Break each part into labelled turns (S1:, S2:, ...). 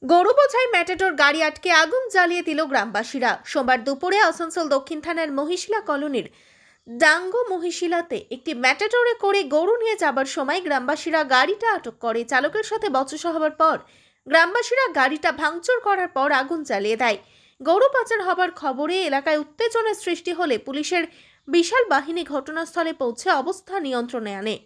S1: গরু বোঝাই ম্যাটাডোর গাড়ি আটকে আগুন জ্বালিয়ে দিল গ্রামবাসীরা। সোমবার দুপুরে আসানসোল দক্ষিণ থানার মহিশিলা কলোনির ডাঙ্গো মহিশিলাতে একটি ম্যাটাডোরে করে গরু নিয়ে যাবার সময় গ্রামবাসীরা গাড়িটা আটক করে। চালকের সাথে বচসা হওয়ার পর গ্রামবাসীরা গাড়িটা ভাঙচুর করার পর আগুন জ্বালিয়ে দেয়। গরু পাচার হবার খবরে এলাকায় উত্তেজনার সৃষ্টি হলে পুলিশের বিশাল বাহিনী ঘটনাস্থলে পৌঁছে অবস্থা নিয়ন্ত্রণে আনে।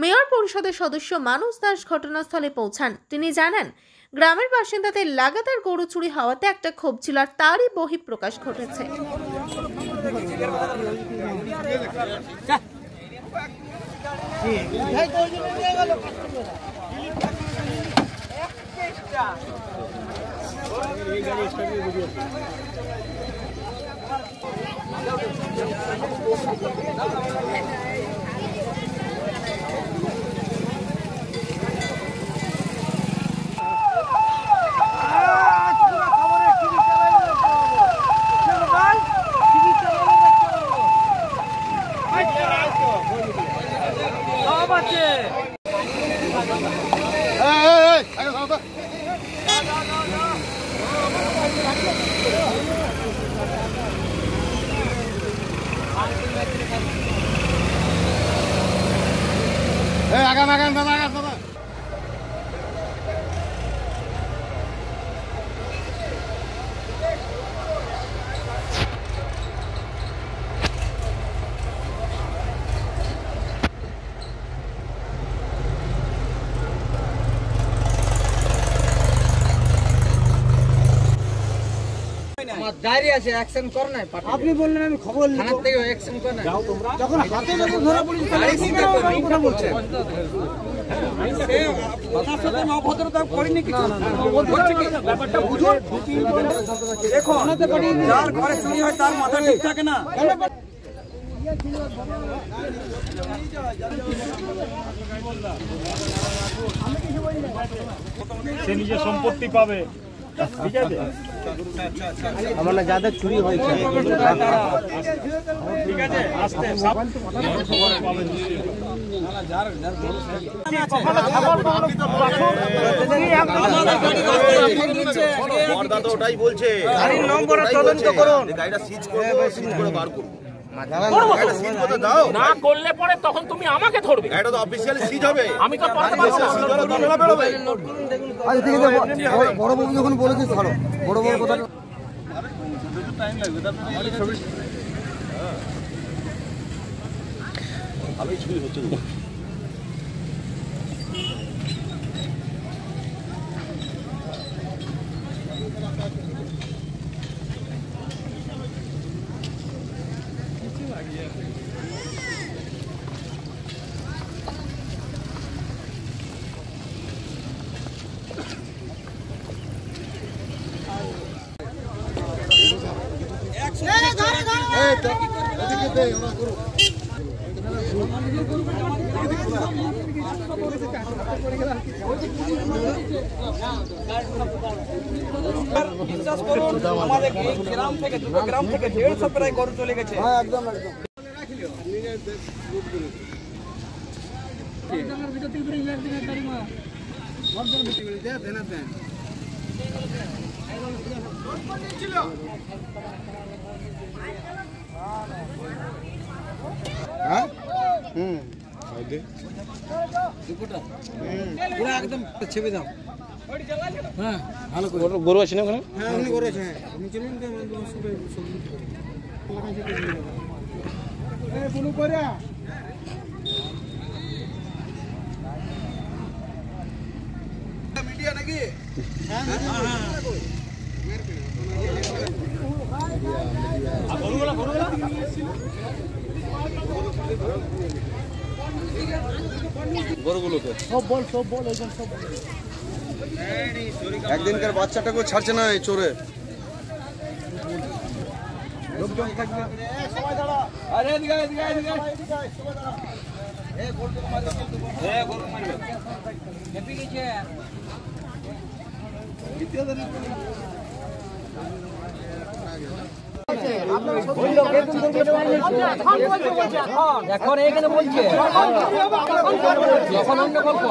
S1: মেয়র পরিষদের সদস্য মানস দাস ঘটনাস্থলে পৌঁছান। তিনি জানান, গ্রামের বাসিন্দাদের লাগাতার গরু চুরি হওয়াতে একটা ক্ষোভ ছিল, আর তারই বহিঃপ্রকাশ ঘটেছে।
S2: ডায়েরি আছে, অ্যাকশন কর না।
S3: আপনি বললেন আমি খবর নিব,
S2: থানা থেকে অ্যাকশন কর না।
S3: যখন হাতে যখন ধরা পুলিশ কথা বলছে আপনার সাথে অভদ্রতা করিনি কিছু, বলছে কি ব্যাপারটা বুঝুন। দেখো যার ঘরে চুরি হয় তার মাথা ঠিক থাকে না।
S4: সে নিজের সম্পত্তি পাবে, ঠিক আছে?
S2: আমার না যাদের চুরি হয়েছে,
S4: ঠিক আছে, আস্তে
S5: ওটাই বলছে
S2: গাড়ির নম্বর তদন্ত করুন,
S5: গাড়িটা সিজ করে বার করুন।
S6: না করলে পরে তখন তুমি আমাকে ধরবে।
S5: এটা তো অফিসিয়ালি সিজ হবে।
S6: আমি তো
S5: বড় বাবু যখন বলেছে ছাড়ো, বড় বাবু কথা টাইম লাগবে, আমি ছবি হচ্ছে
S3: বিশ্বাস করুন, আমাদের গ্রাম থেকে দুটো গ্রাম থেকে 150 প্রায় গরু চলে গেছে। একদম একদম ছেপে দাও। হ্যাঁ, ভালো করে
S2: গরু আছে না ওখানে?
S3: হ্যাঁ, ওখানে গরু আছে। হ্যাঁ, মিডিয়া নাকি? হ্যাঁ,
S5: গরুগুলোকে একদিনকার বাচ্চাটাকে ছাড়ছে না এই চোরে।
S3: লোকজন থাকবে। আরে এদিকে এদিকে এদিকে গরু মারবে। গরু মারবে। হেপি গেছে। দ্বিতীয় দিন
S2: এখন এখানে বলছে এখন অন্য গল্প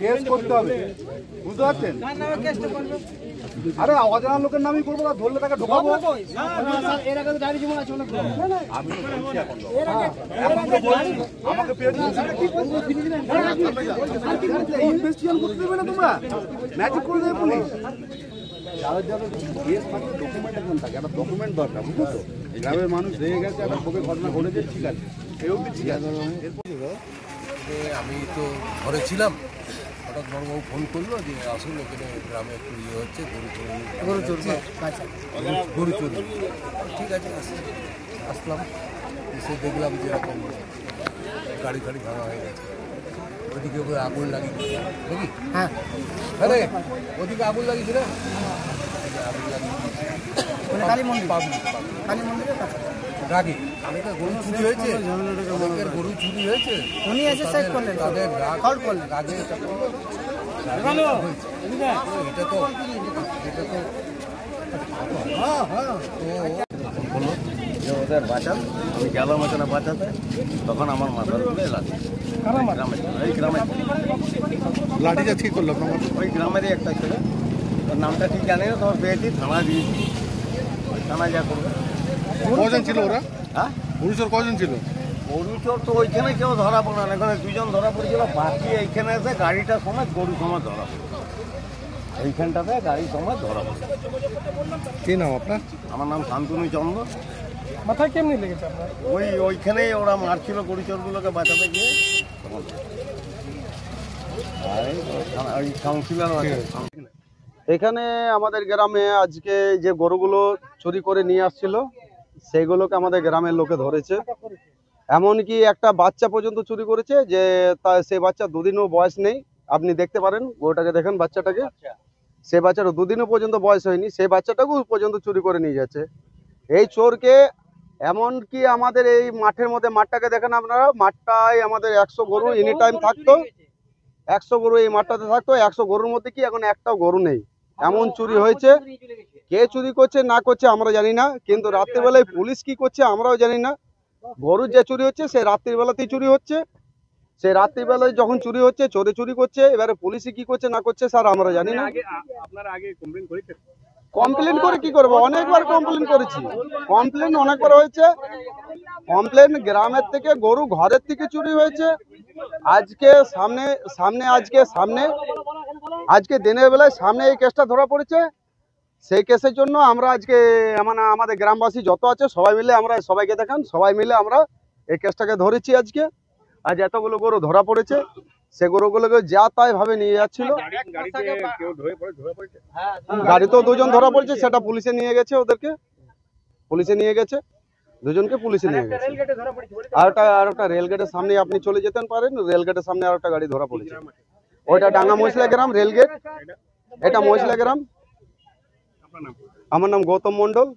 S5: কেস করতে হবে, বুঝতে পারছেন? আরে অজানা লোকের নামই করবো না, ধরলে তাকে ঢোকাবো। আমি তো বলছি এখন আমাকে ইনভেস্টিগেশন করতে দেবে না, তোমরা ম্যাজিক করে দেবে পুলিশ। যাদের যাদের কেস থাকে ডকুমেন্ট এখন থাকে, একটা ডকুমেন্ট দরকার, বুঝলো তো? গ্রামের মানুষ রেগে গেছে, একটা ভোগে ঘটনা ঘটেছে, ঠিক আছে, এই অবধি ঠিক আছে।
S7: আমি তো ঘরে ছিলাম, হঠাৎ বড়বাবু ফোন করলো যে আসুন এখানে গ্রামে একটু ইয়ে হচ্ছে, গরু চুরি। ঠিক আছে, আসলাম, এসে দেখলাম যে এরকম গাড়ি ফাড়ি ভাঙা হয়ে গেছে। ওদিকে ওপরে আগুন লাগিয়ে দেখি, হ্যাঁ রে, ওদিকে আগুন লাগিয়েছিল, আগুন লাগিয়ে কালী মন্দিরের কাছে রাগি অনেকের গরু চুরি হয়েছে, উনি এসে চেক করলেন, তাদের রাগ করলেন, রাগে এটা তো
S8: বললো যে ওদের বাঁচান, আমি গেলাম ওখানে বাঁচাতে, তখন আমার মাথার উপরে লাঠি, এই গ্রামে
S5: লাঠিটা ঠিক করলো
S8: ওই গ্রামেরই একটা ছেলে, ওর নামটা ঠিক জানি না, তোমার পেয়েছি, থানা দিয়েছি, ওই থানায় যা করবে।
S5: কজন ছিল ওরা?
S8: হ্যাঁ,
S5: পুলিশের কজন ছিল?
S8: গরুচোর তো ওইখানে কেউ ধরা পড়ে না, এখানে দুজন ধরা পড়েছিল, বাকি এইখানে এসে গাড়িটা সময় গরু সময় ধরা পড়ে, এইখানটাতে গাড়ি সময় ধরা পড়ে।
S5: কি নাম আপনার?
S8: আমার নাম শান্তনু চন্দ্র।
S2: মাথায় কেমনি লেগেছে আপনার?
S8: ওইখানেই ওরা মারছিল গরুচোরগুলোকে বাঁচাতে গিয়ে, তখন ওই কাউন্সিলর আছে।
S5: এখানে আমাদের গ্রামে আজকে যে গরুগুলো চুরি করে নিয়ে আসছিল সেইগুলোকে আমাদের গ্রামের লোকে ধরেছে। এমনকি একটা বাচ্চা পর্যন্ত চুরি করেছে, যে সেই বাচ্চা দুদিনও বয়স নেই। আপনি দেখতে পারেন, গরুটাকে দেখেন, বাচ্চাটাকে, সে বাচ্চাটা দুদিনও পর্যন্ত বয়স হয়নি, সেই বাচ্চাটাকেও পর্যন্ত চুরি করে নিয়ে যাচ্ছে এই চোরকে। এমনকি আমাদের এই মাঠের মধ্যে, মাঠটাকে দেখেন আপনারা, মাঠটায় আমাদের 100 গরু এনি টাইম থাকতো, 100 গরু এই মাঠটাতে থাকতো। 100 গরুর মধ্যে কি এখন একটাও গরু নেই, এমন চুরি হয়েছে। কে চুরি করছে না করছে আমরা জানি না, কিন্তু রাত্রিবেলায় পুলিশ কি করছে আমরাও জানি না। গরু যে চুরি হচ্ছে সে রাত্রিবেলাতেই চুরি হচ্ছে, সে রাত্রিবেলায় যখন চুরি হচ্ছে চোরে চুরি করছে, এবারে পুলিশই কি করছে না করছে স্যার আমরা জানি না। কমপ্লেন করে কি করবো, অনেকবার কমপ্লেন করেছি, কমপ্লেন অনেকবার হয়েছে। কমপ্লেন গ্রামের থেকে, গরু ঘরের থেকে চুরি হয়েছে। আজকে আজকে দিনের বেলায় সামনে এই কেসটা ধরা পড়েছে। সেই কেসের জন্য আমরা আজকে আমাদের গ্রামবাসী যত আছে সবাই মিলে, আমরা সবাইকে দেখান, সবাই মিলে আমরা এই কেসটাকে ধরেছি। আজ এতগুলো গরু ধরা পড়েছে, সে গরুগুলোকে যা তাই ভাবে নিয়ে যাচ্ছিল। গাড়িতেও দুজন ধরা পড়েছে, সেটা পুলিশে নিয়ে গেছে, ওদেরকে পুলিশে নিয়ে গেছে, দুজনকে পুলিশে নিয়ে গেছে। আর একটা রেলগেটের সামনে আপনি চলে যেতে পারেন, রেলগেটের সামনে আর একটা গাড়ি ধরা পড়েছে, ওইটা ডাঙ্গা মহিলা গ্রাম রেলগেট, এটা মহিলা গ্রাম। আমার নাম গৌতম মন্ডল।